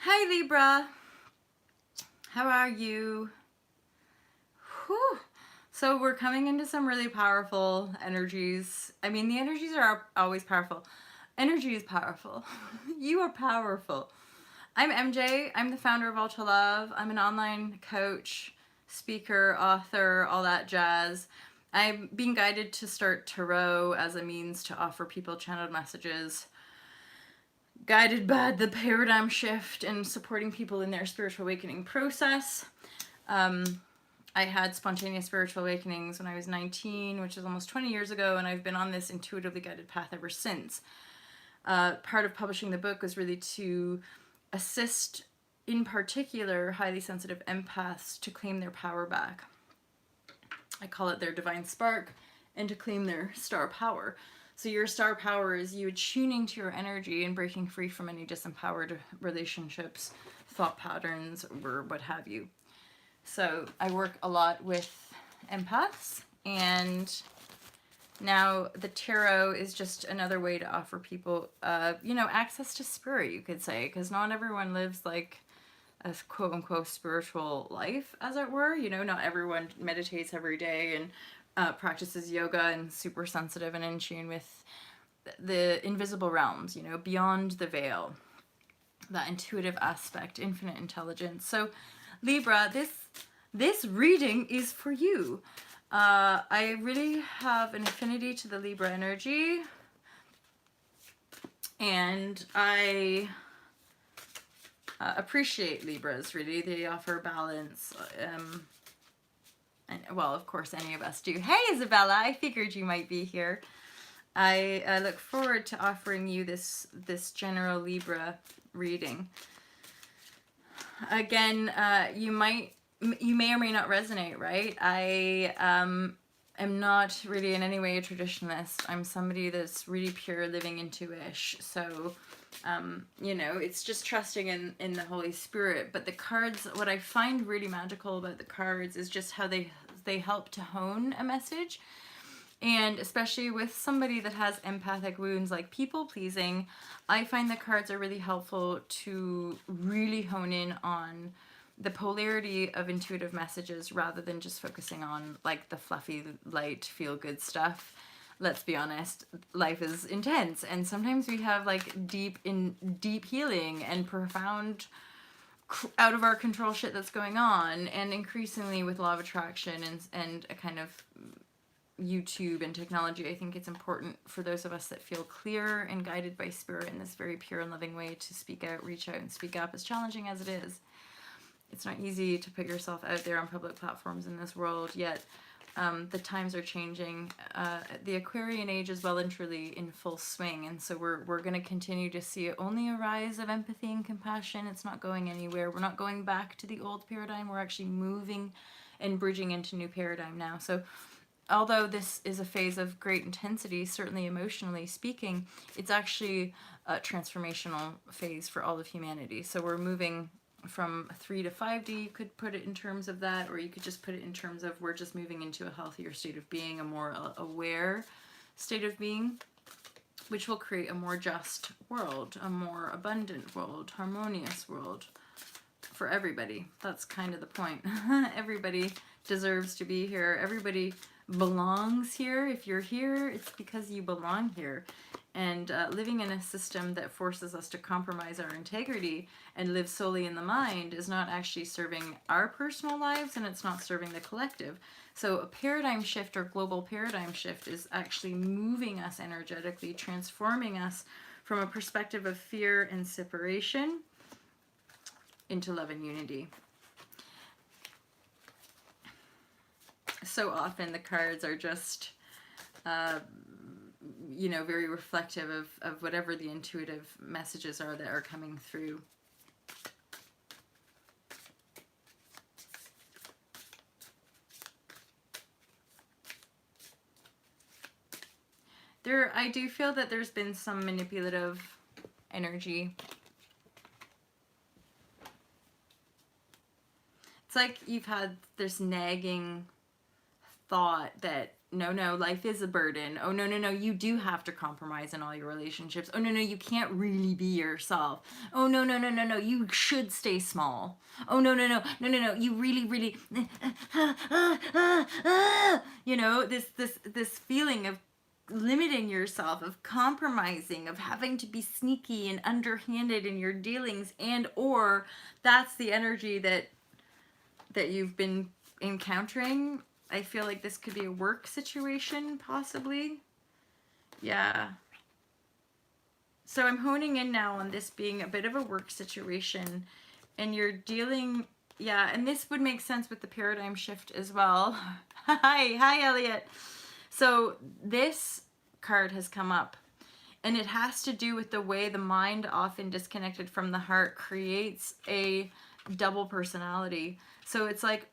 Hi Libra, how are you? Whew. So we're coming into some really powerful energies. I mean, the energies are always powerful. Energy is powerful. You are powerful. I'm MJ. I'm the founder of I UNPLUG. I'm an online coach, speaker, author, all that jazz. I'm being guided to start tarot as a means to offer people channeled messages, guided by the paradigm shift and supporting people in their spiritual awakening process. I had spontaneous spiritual awakenings when I was 19, which is almost 20 years ago, and I've been on this intuitively guided path ever since. Part of publishing the book was really to assist, in particular, highly sensitive empaths to claim their power back. I call it their divine spark, and to claim their star power. So your star power is you attuning to your energy and breaking free from any disempowered relationships, thought patterns, or what have you. So I work a lot with empaths, and now the tarot is just another way to offer people, access to spirit, you could say, because not everyone lives like a quote unquote spiritual life, as it were. Not everyone meditates every day and practices yoga and super sensitive and in tune with the invisible realms, beyond the veil, that intuitive aspect, infinite intelligence. So Libra, this reading is for you. I really have an affinity to the Libra energy, and I appreciate Libras, really. They offer balance, and, well, of course, any of us do. Hey, Isabella, I figured you might be here. I look forward to offering you this general Libra reading. Again, you may or may not resonate, right? I am not really in any way a traditionalist. I'm somebody that's really pure living intuition. So, it's just trusting in the Holy Spirit. But the cards, what I find really magical about the cards is just how they help to hone a message. And especially with somebody that has empathic wounds like people pleasing, I find the cards are really helpful to really hone in on the polarity of intuitive messages rather than just focusing on like the fluffy, light, feel good stuff. Let's be honest, life is intense, and sometimes we have like deep healing and profound out of our control shit that's going on. And increasingly with law of attraction and a kind of YouTube and technology, I think it's important for those of us that feel clear and guided by spirit in this very pure and loving way to speak out, reach out, and speak up, as challenging as it is. It's not easy to put yourself out there on public platforms in this world, yet the times are changing. The Aquarian age is well and truly in full swing, and so we're going to continue to see only a rise of empathy and compassion. It's not going anywhere. We're not going back to the old paradigm. We're actually moving and bridging into new paradigm now. So although this is a phase of great intensity, certainly emotionally speaking, it's actually a transformational phase for all of humanity. So we're moving from 3 to 5D, you could put it in terms of that, or you could just put it in terms of we're just moving into a healthier state of being, a more aware state of being, which will create a more just world, a more abundant world, harmonious world for everybody. That's kind of the point. Everybody deserves to be here. Everybody belongs here. If you're here, it's because you belong here. And living in a system that forces us to compromise our integrity and live solely in the mind is not actually serving our personal lives, and it's not serving the collective. So a paradigm shift or global paradigm shift is actually moving us energetically, transforming us from a perspective of fear and separation into love and unity. So often the cards are just very reflective of whatever the intuitive messages are that are coming through. I do feel that there's been some manipulative energy. It's like you've had this nagging thought that, no, no, life is a burden. Oh, no, no, no, you do have to compromise in all your relationships. Oh, no, no, you can't really be yourself. Oh, no, no, no, no, no, you should stay small. Oh, no, no, no, no, no, no, you really, really, you know, this feeling of limiting yourself, of compromising, of having to be sneaky and underhanded in your dealings, and or that's the energy that you've been encountering. I feel like this could be a work situation, possibly. Yeah. So I'm honing in now on this being a bit of a work situation, and you're dealing, yeah, and this would make sense with the paradigm shift as well. Hi, Elliot. So this card has come up, and it has to do with the way the mind, often disconnected from the heart, creates a double personality. So it's like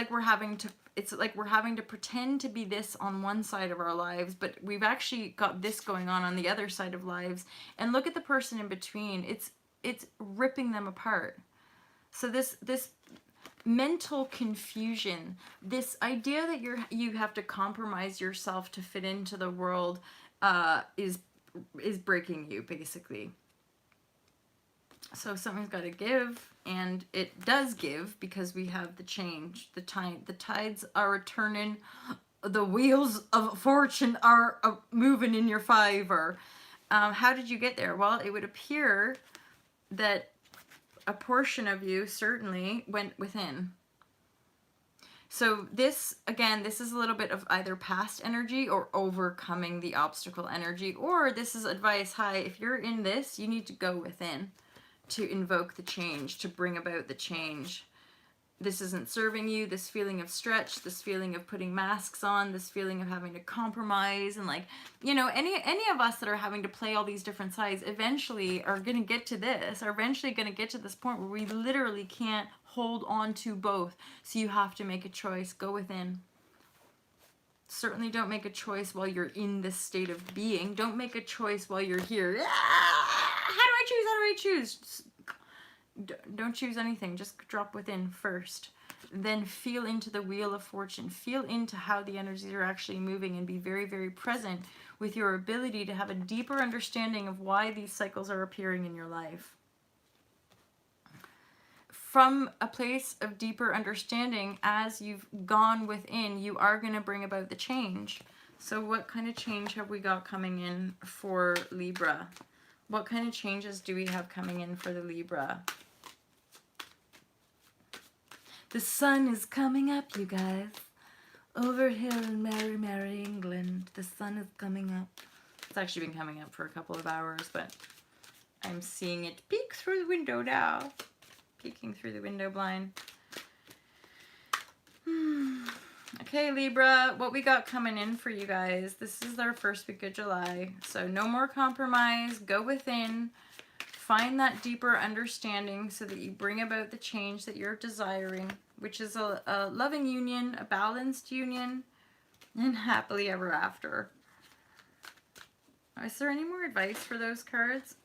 we're having to pretend to be this on one side of our lives, but we've actually got this going on the other side of lives. And look at the person in between. It's ripping them apart. So this mental confusion, this idea that you have to compromise yourself to fit into the world, is breaking you, basically. So something's got to give, and it does give, because we have the change. The tides are returning. The wheels of fortune are moving in your favor. How did you get there? Well, it would appear that a portion of you certainly went within. So this, again, this is a little bit of either past energy or overcoming the obstacle energy, or this is advice. Hi, if you're in this, you need to go within to invoke the change, to bring about the change. This isn't serving you. This feeling of stretch, this feeling of putting masks on, this feeling of having to compromise, and like, you know, any of us that are having to play all these different sides eventually are going to get to this, are eventually going to get to this point where we literally can't hold on to both. So you have to make a choice. Go within. Certainly don't make a choice while you're in this state of being. Don't make a choice while you're here. How do I choose? Don't choose anything. Just drop within first. Then feel into the wheel of fortune. Feel into how the energies are actually moving, and be very, very present with your ability to have a deeper understanding of why these cycles are appearing in your life. From a place of deeper understanding, as you've gone within, you are going to bring about the change. So what kind of change have we got coming in for Libra? What kind of changes do we have coming in for the Libra? The sun is coming up, you guys. Over here in merry, merry England, the sun is coming up. It's actually been coming up for a couple of hours, but I'm seeing it peek through the window now. Peeking through the window blind. Okay, Libra, what we got coming in for you guys. This is our first week of July. So no more compromise. Go within. Find that deeper understanding so that you bring about the change that you're desiring, which is a loving union, a balanced union, and happily ever after. Is there any more advice for those cards?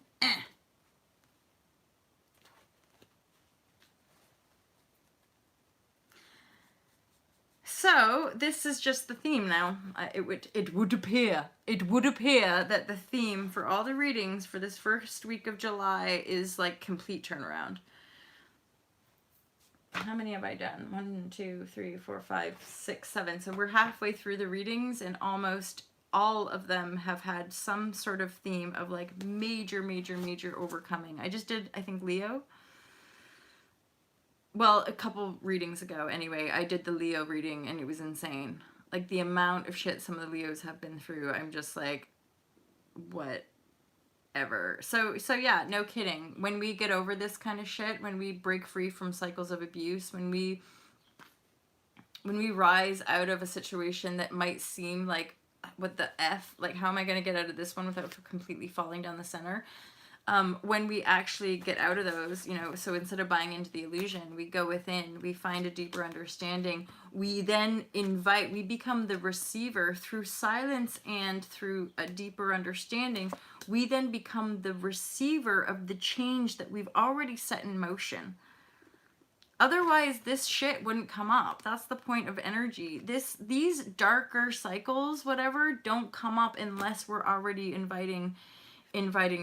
So this is just the theme now. It would appear that the theme for all the readings for this first week of July is like complete turnaround. How many have I done? 1, 2, 3, 4, 5, 6, 7. So we're halfway through the readings, and almost all of them have had some sort of theme of like major overcoming. I just did, I think, Leo. Well, a couple readings ago, anyway, I did the Leo reading, and it was insane. Like, the amount of shit some of the Leos have been through, I'm just like, whatever. So yeah, no kidding. When we get over this kind of shit, when we break free from cycles of abuse, when we rise out of a situation that might seem like, what the F? Like, how am I going to get out of this one without completely falling down the center? When we actually get out of those, you know, so instead of buying into the illusion, we go within, we find a deeper understanding. We then we become the receiver through silence and through a deeper understanding. We then become the receiver of the change that we've already set in motion. Otherwise, this shit wouldn't come up. That's the point of energy. These darker cycles, whatever, don't come up unless we're already inviting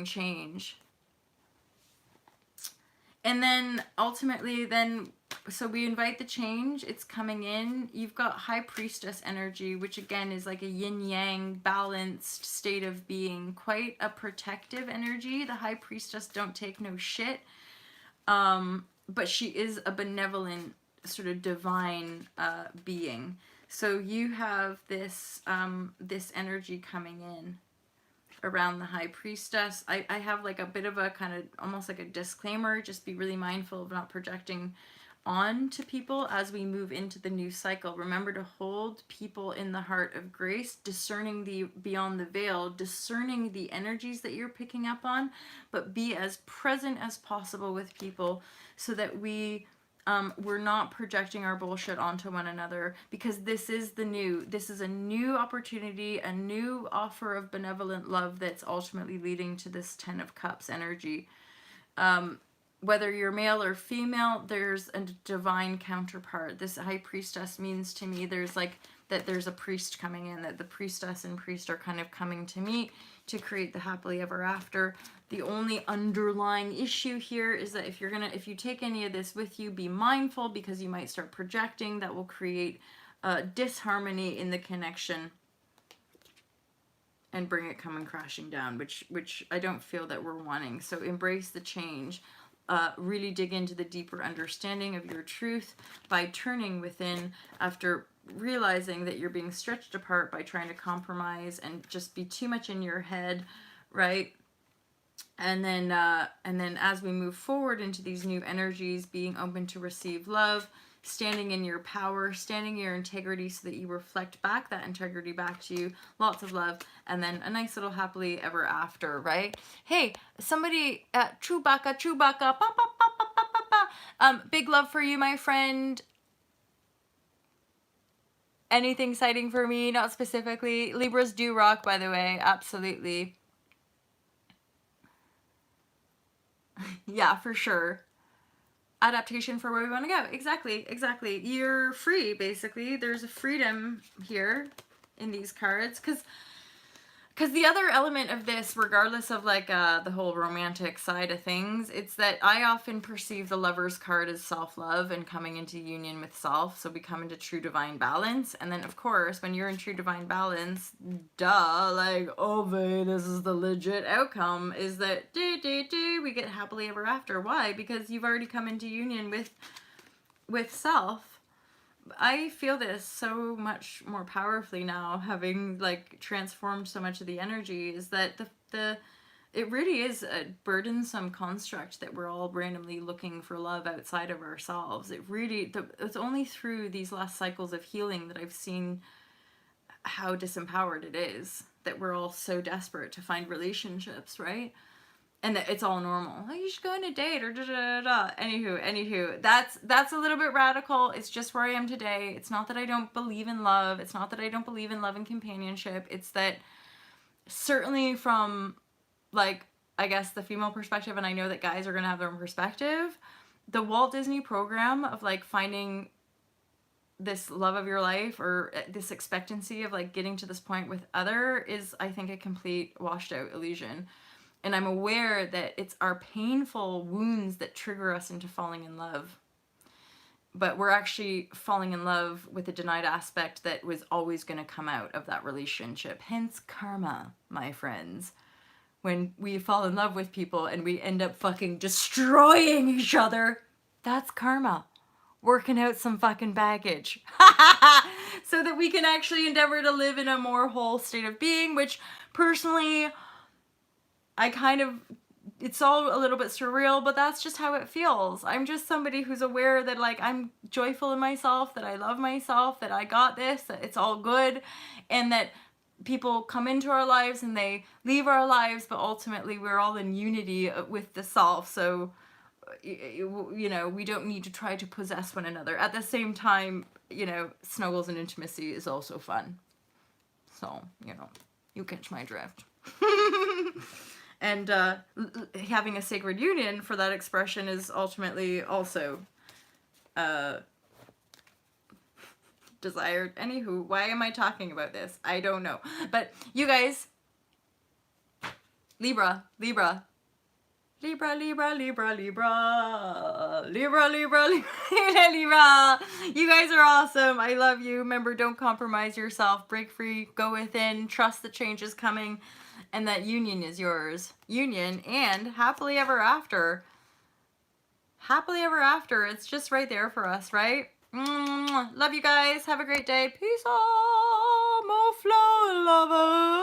change. And then ultimately, so we invite the change, it's coming in. You've got High Priestess energy, which again is like a yin-yang balanced state of being, quite a protective energy. The High Priestess don't take no shit. But she is a benevolent, sort of divine being. So you have this this energy coming in around the High Priestess. I have like a bit of a kind of almost like a disclaimer. Just be really mindful of not projecting on to people as we move into the new cycle. Remember to hold people in the heart of grace, discerning the beyond the veil, discerning the energies that you're picking up on, but be as present as possible with people so that we're not projecting our bullshit onto one another, because this is a new opportunity, a new offer of benevolent love that's ultimately leading to this 10 of Cups energy. Whether you're male or female, there's a divine counterpart. This High Priestess means to me there's a priest coming in, that the priestess and priest are kind of coming to meet to create the happily ever after. The only underlying issue here is that if you take any of this with you, be mindful, because you might start projecting. That will create disharmony in the connection and bring it coming crashing down, which I don't feel that we're wanting. So embrace the change. Really dig into the deeper understanding of your truth by turning within after realizing that you're being stretched apart by trying to compromise and just be too much in your head, right? And then as we move forward into these new energies, being open to receive love, standing in your power, standing in your integrity so that you reflect back that integrity back to you, lots of love, and then a nice little happily ever after, right? Hey, somebody, Chewbacca, pa, pa, pa, pa, pa, pa, pa. Big love for you, my friend. Anything exciting for me? Not specifically. Libras do rock, by the way, absolutely. Yeah, for sure. Adaptation for where we want to go. Exactly. You're free, basically. There's a freedom here in these cards, because the other element of this, regardless of like the whole romantic side of things, it's that I often perceive the Lover's card as self-love and coming into union with self. So we come into true divine balance. And then of course, when you're in true divine balance, like, oh babe, this is the legit outcome, is that we get happily ever after. Why? Because you've already come into union with self. I feel this so much more powerfully now, having like transformed so much of the energy, is that it really is a burdensome construct that we're all randomly looking for love outside of ourselves. It's only through these last cycles of healing that I've seen how disempowered it is, that we're all so desperate to find relationships, right? And that it's all normal. Oh, you should go on a date or da da da da. Anywho, that's a little bit radical. It's just where I am today. It's not that I don't believe in love. It's not that I don't believe in love and companionship. It's that certainly from, like, I guess the female perspective, and I know that guys are gonna have their own perspective, the Walt Disney program of like finding this love of your life, or this expectancy of like getting to this point with other, is, I think, a complete washed out illusion. And I'm aware that it's our painful wounds that trigger us into falling in love. But we're actually falling in love with a denied aspect that was always going to come out of that relationship. Hence karma, my friends. When we fall in love with people and we end up fucking destroying each other, that's karma. Working out some fucking baggage. So that we can actually endeavor to live in a more whole state of being, which personally, it's all a little bit surreal, but that's just how it feels. I'm just somebody who's aware that like I'm joyful in myself, that I love myself, that I got this, that it's all good, and that people come into our lives and they leave our lives, but ultimately we're all in unity with the self. So, you know, we don't need to try to possess one another. At the same time, you know, snuggles and intimacy is also fun. So, you know, you catch my drift. And having a sacred union for that expression is ultimately also desired. Anywho, why am I talking about this? I don't know. But you guys, Libra, Libra. Libra, Libra, Libra, Libra, Libra, Libra, Libra, Libra. You guys are awesome. I love you. Remember, don't compromise yourself. Break free. Go within. Trust the change is coming. And that union is yours. Union and happily ever after. Happily ever after. It's just right there for us, right? Love you guys. Have a great day. Peace out. More flow, lovers.